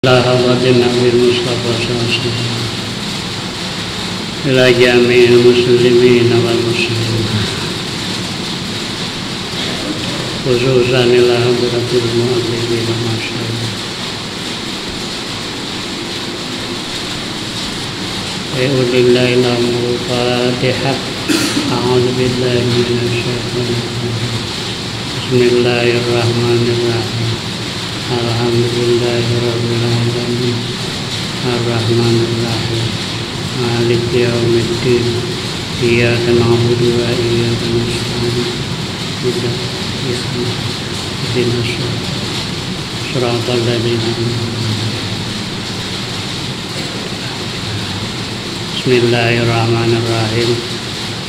Hadratin Nabi Mustafa SAW ila jami'il muslimin wal muslimat khususan ila hadratil mu'adzibin masyaallah. Billahi al-Fatihah. A'udzu billahi minasy syaithanir rajim. Bismillahirrahmanirrahim. Alhamdulillahirabbil alamin. Arrahmanir rahim. Maliki yaumiddin. Iyyaka na'budu wa iyyaka nasta'in. Ihdinas siratal ladzina Bismillahirrahmanirrahim.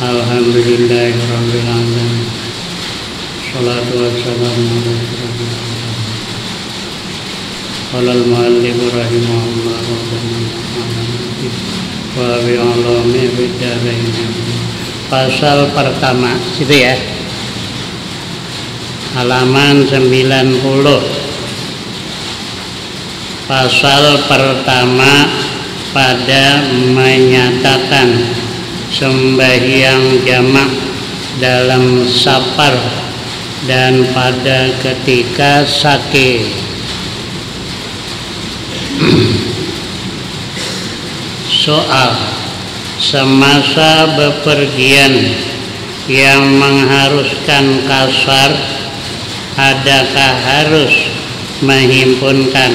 Alhamdulillahirabbil alamin. Shalatu wassalamu ala rasulillah. Qala al-mu'allif rahimahullah wa bi'alami bidarain. Pasal pertama itu ya, halaman 90. Pasal pertama pada menyatakan sembahyang jamak dalam safar dan pada ketika sakit. Soal: semasa bepergian yang mengharuskan qashar, adakah harus menghimpunkan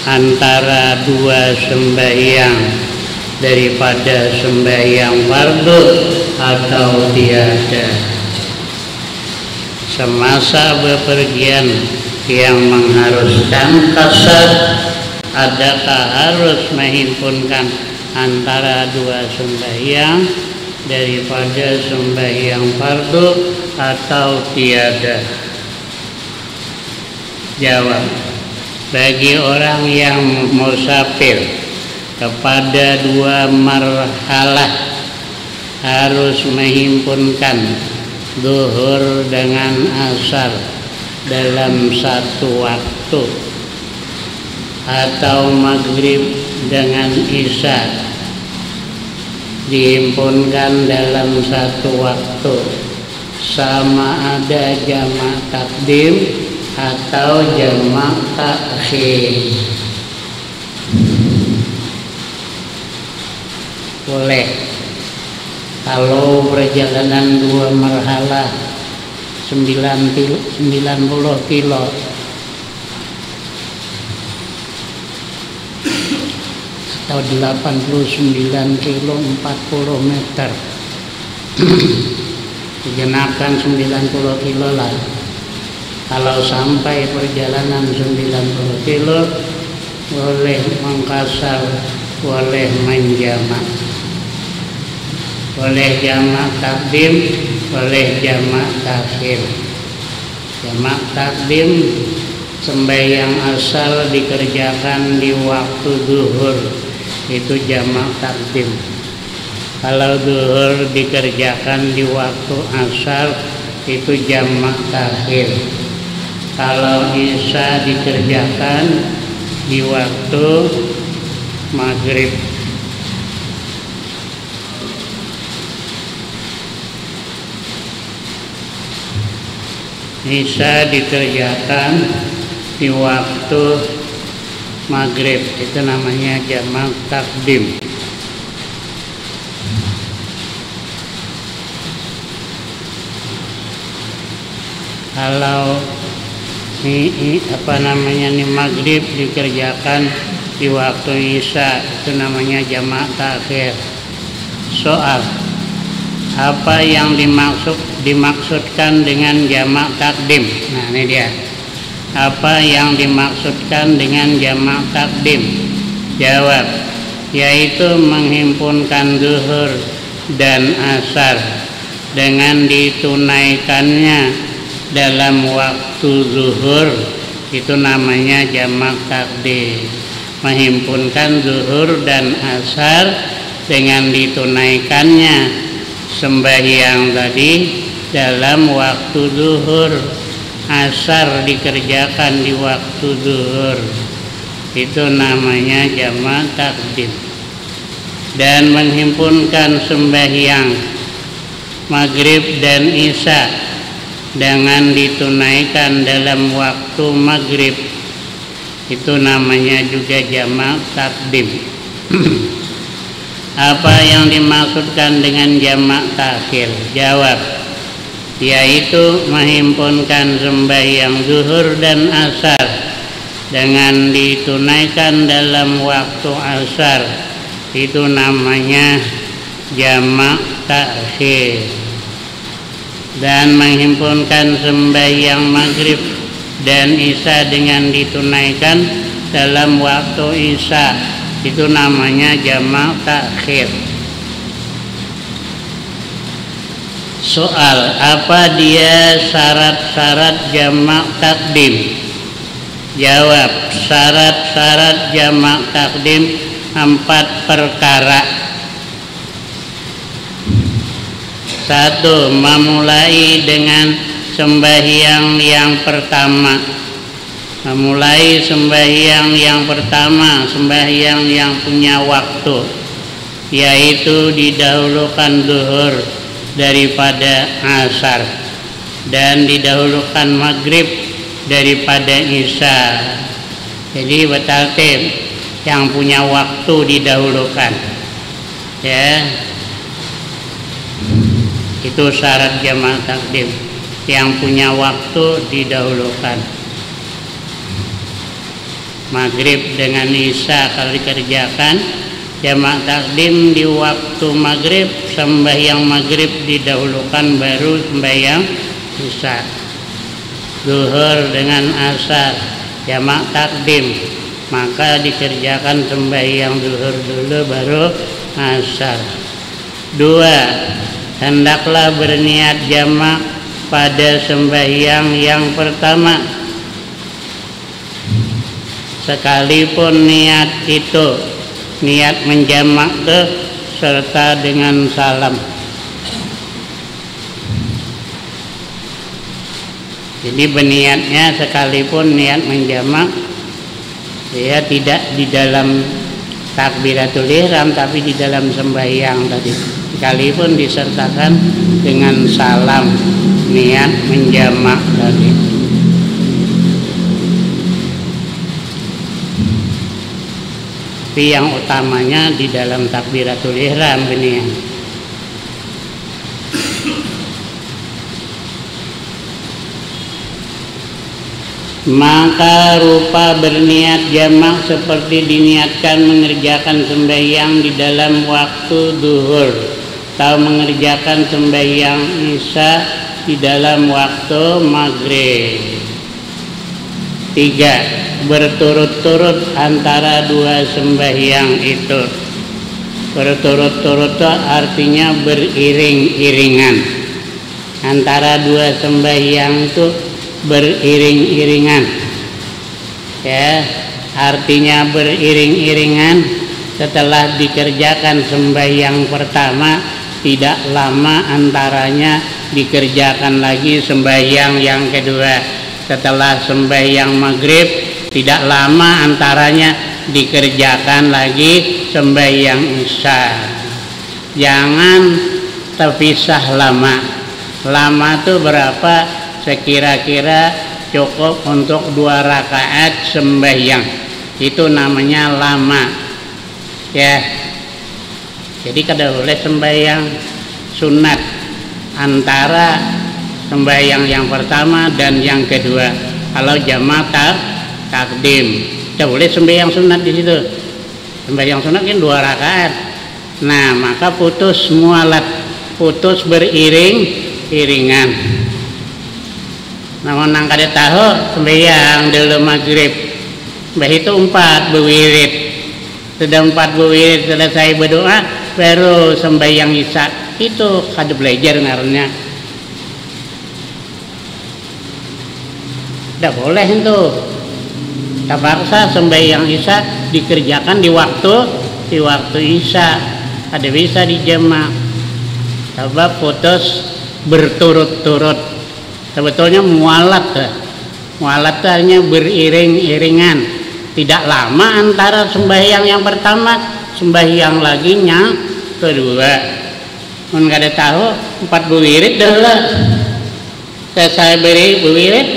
antara dua sembahyang daripada sembahyang fardu atau tiada? Semasa bepergian yang mengharuskan qashar, adakah harus menghimpunkan antara dua sembahyang daripada sembahyang fardu atau tiada? Jawab: bagi orang yang musafir kepada dua marhalah harus menghimpunkan zuhur dengan asar dalam satu waktu, atau maghrib dengan isya dihimpunkan dalam satu waktu, sama ada jamak takdim atau jamak takhir. Boleh kalau perjalanan dua marhalah 90 kilo atau 89 kilo 40 meter digenapkan 90 kilo lah. Kalau sampai perjalanan 90 kilo boleh mengqashar, boleh menjamak, boleh jamak takdim, boleh jamak takhir. Jamak takdim sembahyang asar dikerjakan di waktu zuhur, itu jamak takdim. Kalau zuhur dikerjakan di waktu asar, itu jamak takhir. Kalau isya dikerjakan di waktu maghrib. Isya dikerjakan di waktu maghrib, itu namanya jamak takdim. Kalau maghrib dikerjakan di waktu isya, itu namanya jamak takhir. Soal: apa yang dimaksudkan dengan jamak takdim? Nah, ini dia. Apa yang dimaksudkan dengan jamak takdim? Jawab: yaitu menghimpunkan zuhur dan asar dengan ditunaikannya dalam waktu zuhur, itu namanya jamak takdim. Menghimpun zuhur dan asar dengan ditunaikannya sembahyang tadi dalam waktu zuhur, asar dikerjakan di waktu zuhur, Itu namanya jamak takdim. Dan menghimpunkan sembahyang maghrib dan isya dengan ditunaikan dalam waktu maghrib, itu namanya juga jamak takdim. Apa yang dimaksudkan dengan jamak takhir? Jawab, yaitu menghimpunkan sembahyang zuhur dan asar dengan ditunaikan dalam waktu asar, itu namanya jamak takhir. Dan menghimpunkan sembahyang maghrib dan isya dengan ditunaikan dalam waktu isya, itu namanya jamak takhir. Soal, apa dia syarat-syarat jamak takdim? Jawab, syarat-syarat jamak takdim 4 perkara. 1. Memulai dengan sembahyang yang pertama. Memulai sembahyang yang pertama, sembahyang yang punya waktu, yaitu didahulukan zuhur daripada asar dan didahulukan maghrib daripada isya. Jadi bertartib, yang punya waktu didahulukan, ya. Itu syarat jamak takdim, yang punya waktu didahulukan. Maghrib dengan isya kalau dikerjakan jamak takdim di waktu maghrib, sembahyang maghrib didahulukan baru sembahyang isya. Zuhur dengan asar jamak takdim, maka dikerjakan sembahyang zuhur dulu baru asar. 2. Hendaklah berniat jamak pada sembahyang yang pertama, sekalipun niat itu niat menjamak serta dengan salam. Jadi berniatnya sekalipun niat menjamak, ya, tidak di dalam takbiratul ihram tapi di dalam sembahyang tadi, sekalipun disertakan dengan salam niat menjamak tadi. Tapi yang utamanya di dalam takbiratul ihram berniat. Maka rupa berniat jamak seperti diniatkan mengerjakan sembahyang di dalam waktu zuhur atau mengerjakan sembahyang isya di dalam waktu maghrib. 3. Berturut-turut antara dua sembahyang itu. Berturut-turut artinya beriring-iringan. Antara dua sembahyang itu beriring-iringan, ya, artinya beriring-iringan. Setelah dikerjakan sembahyang pertama, tidak lama antaranya dikerjakan lagi sembahyang yang kedua. Setelah sembahyang maghrib, tidak lama antaranya dikerjakan lagi sembahyang isya. Jangan terpisah lama. Lama itu berapa? Sekira-kira cukup untuk 2 rakaat sembahyang, itu namanya lama, ya. Jadi kada boleh sembahyang sunat antara sembahyang yang pertama dan yang kedua. Kalau jamak takdim, tidak boleh sembahyang sunat di situ. Sembahyang sunat kan 2 rakaat. Nah, maka putus mualat, putus beriring-iringan. Namun nang kada tahu sembahyang dulu maghrib, mbah itu 4 berwirid. Sudah 4 berwirid selesai berdoa, baru sembahyang isya. Itu kada belajar ngarannya. Tidak boleh itu. Terpaksa sembahyang isya dikerjakan di waktu isya. Ada bisa dijamak. Sebab putus berturut-turut. Sebetulnya mualat itu hanya beriring-iringan. tidak lama antara sembahyang yang pertama sembahyang lagi yang kedua. Mun kada tahu 4 wirid dah lah. Saya beri wirid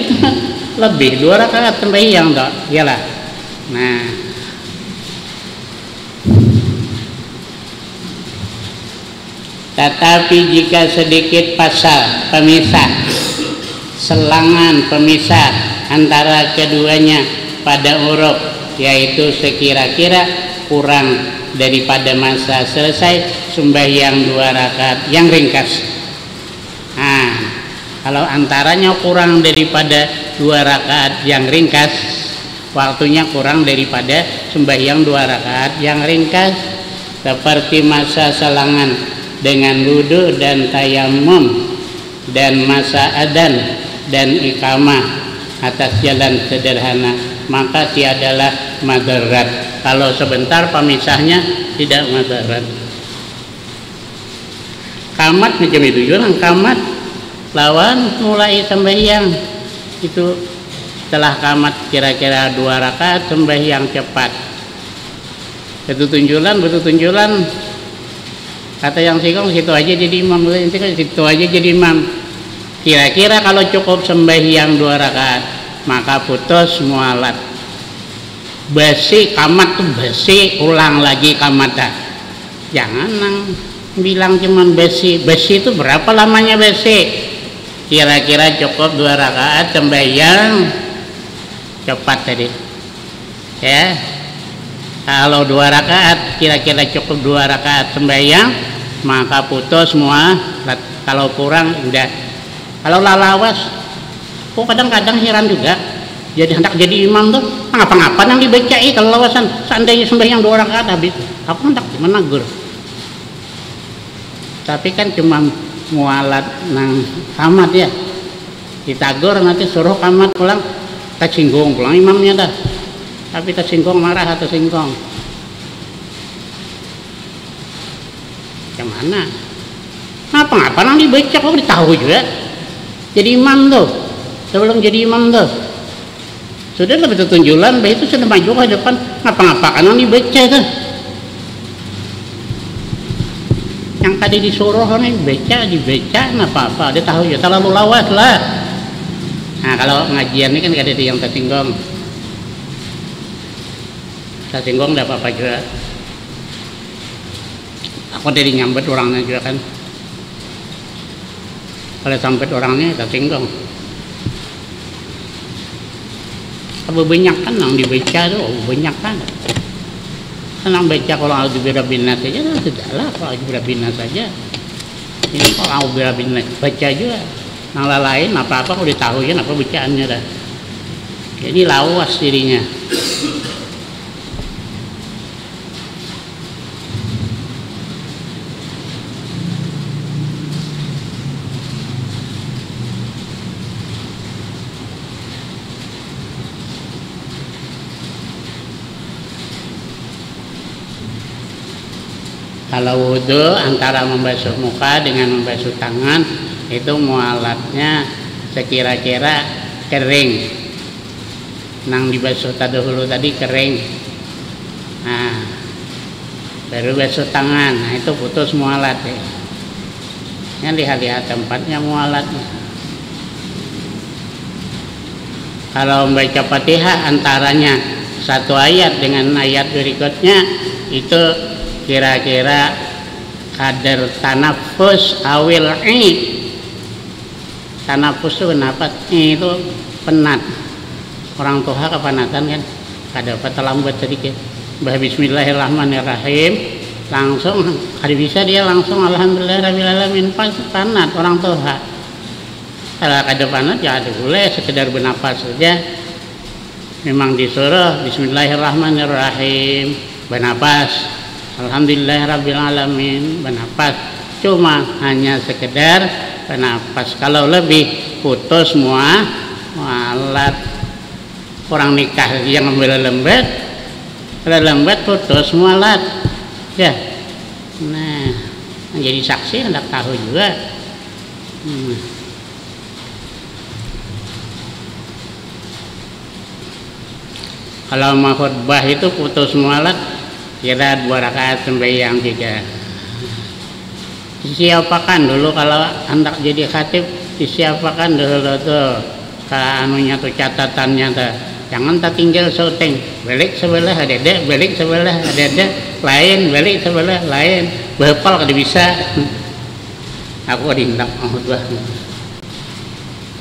lebih 2 rakaat sembahyang dah, iyalah. Nah, tetapi jika sedikit pasal pemisah, selangan pemisah antara keduanya pada uruf, yaitu sekira-kira kurang daripada masa selesai sembahyang 2 rakaat yang ringkas. Nah, kalau antaranya kurang daripada 2 rakaat yang ringkas, waktunya kurang daripada sembahyang 2 rakaat yang ringkas, seperti masa selangan dengan wudu dan tayamum dan masa adzan dan iqamah atas jalan sederhana, maka tiadalah madarat. Kalau sebentar pemisahnya tidak madarat. Qamat macam itu juga, qamat lawan mulai sembahyang itu setelah qamat kira-kira 2 rakaat sembahyang cepat. Betul-tunjulan kata yang singkong situ aja jadi imam, situ aja jadi imam. Kira-kira kalau cukup sembahyang 2 rakaat maka putus mualat. Basi qamat tuh basi, ulang lagi qamat dah. Jangan nang bilang cuman basi. Basi itu berapa lamanya basi? Kira-kira cukup 2 rakaat sembahyang cepat tadi. Ya. Kalau 2 rakaat kira-kira cukup 2 rakaat sembahyang maka putus semua. Kalau kurang udah. Kalau lalawas, kok kadang-kadang heran juga. Jadi hendak jadi imam tuh ngapa-ngapa yang dibacai kalau lawasan. Seandainya sembahyang 2 rakaat habis, aku hendak menegur. Tapi kan cuma mualat nang qamat ya. Ditagur nanti suruh qamat pulang, tersinggung pulang imamnya dah. Tapi tersinggung marah atau singgung. Mana? Ngapa-ngapa nang dibaca kok ditahu juga. Jadi imam tuh. Sebelum jadi imam tuh. Sudah lebih tunjulan, itu sudah maju ke depan. Ngapa-ngapa kan nang dibaca tuh. Yang tadi disuruh nih dibaca apa-apa. Dia tahu ya, terlalu lawas lah. Nah, kalau ngajian ini kan gak ada yang tersinggung. Tersinggung enggak apa-apa juga. Aku dari nyambet orangnya juga kan. Kalau sampai orangnya tersinggung. Apa banyak kan yang dibaca tuh, banyak kan. Senang baca kalau A'udzubillahiminasyaitonir saja, tidaklah kalau A'udzubillahiminasyaitonir saja. Ini kalau A'udzubillahiminasyaitonir baca juga. Yang lain apa-apa kalau ditahu ya apa bacaannya dah. Jadi lawas dirinya. Kalau wudhu antara membasuh muka dengan membasuh tangan itu mualatnya sekira-kira kering. Nang dibasuh dahulu tadi kering. Nah, baru basuh tangan. Nah, itu putus mualat ya. Yang lihat-lihat tempatnya mualatnya. Kalau membaca Fatihah antaranya 1 ayat dengan ayat berikutnya itu kira-kira kadar tanafus awil tanafus itu kenapa? Itu penat. Orang tua kepenatan kan, kada terlambat sedikit. Bismillahirrahmanirrahim langsung hari bisa dia langsung alhamdulillahirrahmanirrahim pas penat orang tua. Kalau kada penat ya ada boleh sekedar bernafas saja. Memang disuruh Bismillahirrahmanirrahim bernafas. Alhamdulillahirrabbilalamin bernafas, cuma hanya sekedar bernafas. Kalau lebih putus semua mualat. Orang nikah yang lembat putus mualat ya. Nah, jadi saksi hendak tahu juga. Kalau mau khutbah itu putus mualat, kira 2 rakaat sembahyang 3. Disiapakan dulu kalau hendak jadi khatib, disiapakan dulu tuh anunya tuh, catatannya tuh. Jangan tak tinggal syuting, balik sebelah ada, balik sebelah ada, lain balik sebelah lain, bepal kada bisa. Aku dihendak khutbah.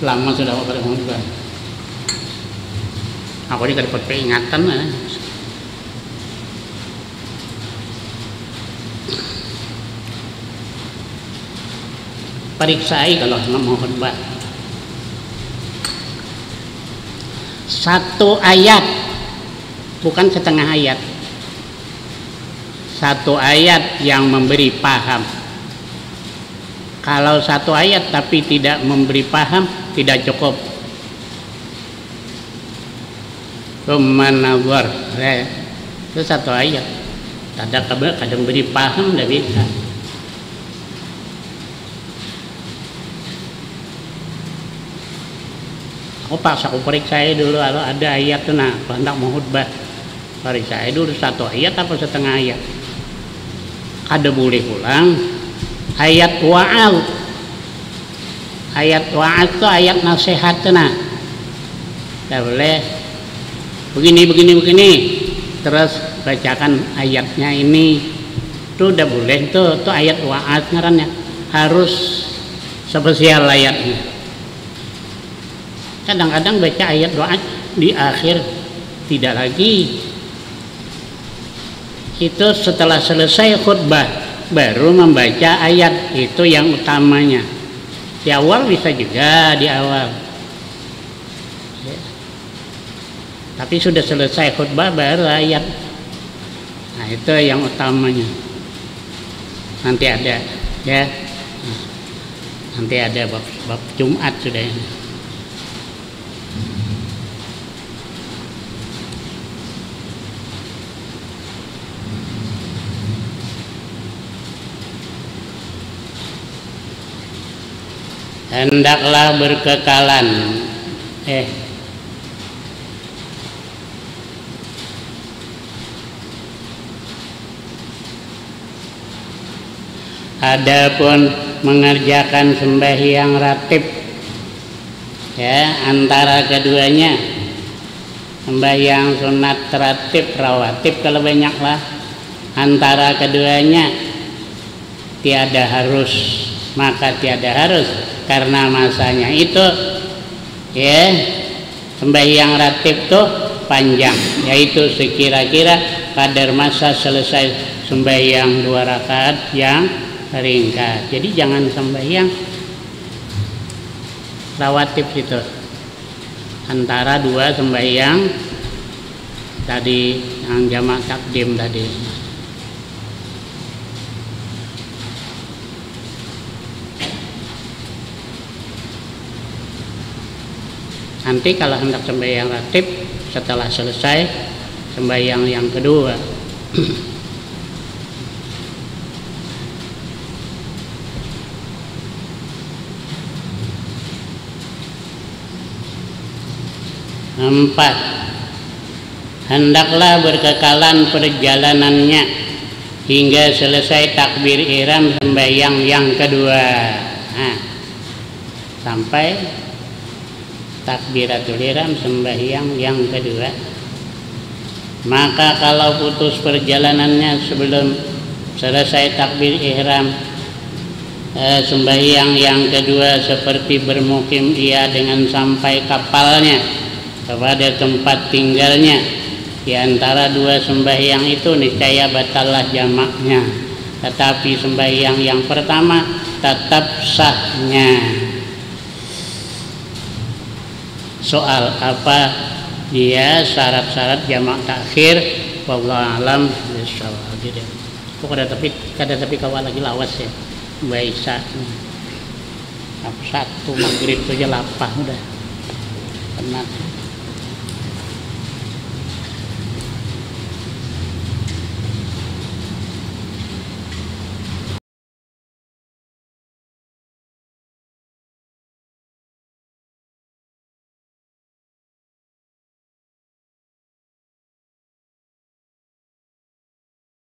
Lama sudah aku pada khutbah. Aku ini dapat peringatan. Periksai kalau mau khutbah. 1 ayat, bukan setengah ayat. 1 ayat yang memberi paham. Kalau 1 ayat tapi tidak memberi paham, tidak cukup. Manawar, itu 1 ayat. Kadang beri paham tidak bisa. Aku paksa, aku periksa dulu kalau ada ayat tuh, nah hendak mau khutbah, periksa dulu 1 ayat apa setengah ayat. Ada boleh pulang ayat wa'al. Ayat wa'al itu ayat nasihat tuh, nah tidak boleh begini terus bacakan ayatnya ini, itu udah boleh. Itu ayat wa'ad ngarannya, harus spesial ayatnya. Kadang-kadang baca ayat wa'ad di akhir, tidak lagi. Itu setelah selesai khutbah baru membaca ayat, itu yang utamanya. Di awal bisa juga, di awal. Tapi sudah selesai khutbah baru ayat. Nah itu yang utamanya. Nanti ada ya. Nanti ada bab Jumat sudah ini. Hendaklah berkekalan. Adapun mengerjakan sembahyang ratib, ya, antara keduanya, sembahyang sunat ratib, rawatib kalau banyaklah, antara keduanya tiada harus, maka tiada harus, karena masanya itu, ya, sembahyang ratib tuh panjang, yaitu sekira-kira kadar masa selesai sembahyang 2 rakaat yang ringkas. Jadi jangan sembahyang rawatib itu antara 2 sembahyang tadi yang jamak takdim tadi. Nanti kalau hendak sembahyang ratib setelah selesai sembahyang yang kedua. 4. Hendaklah berkekalan perjalanannya hingga selesai takbir ihram sembahyang yang kedua. Nah, sampai takbiratul ihram sembahyang yang kedua. Maka kalau putus perjalanannya sebelum selesai takbir ihram sembahyang yang kedua, seperti bermukim ia dengan sampai kapalnya kepada tempat tinggalnya, di antara 2 sembahyang itu niscaya batallah jamaknya, tetapi sembahyang yang pertama tetap sahnya. Soal apa dia syarat-syarat jamak takhir, wallahu alam bishawab. Kok kada tapi kawal lagi lawas ya, Baisa. Satu maghrib saja lapah udah penat.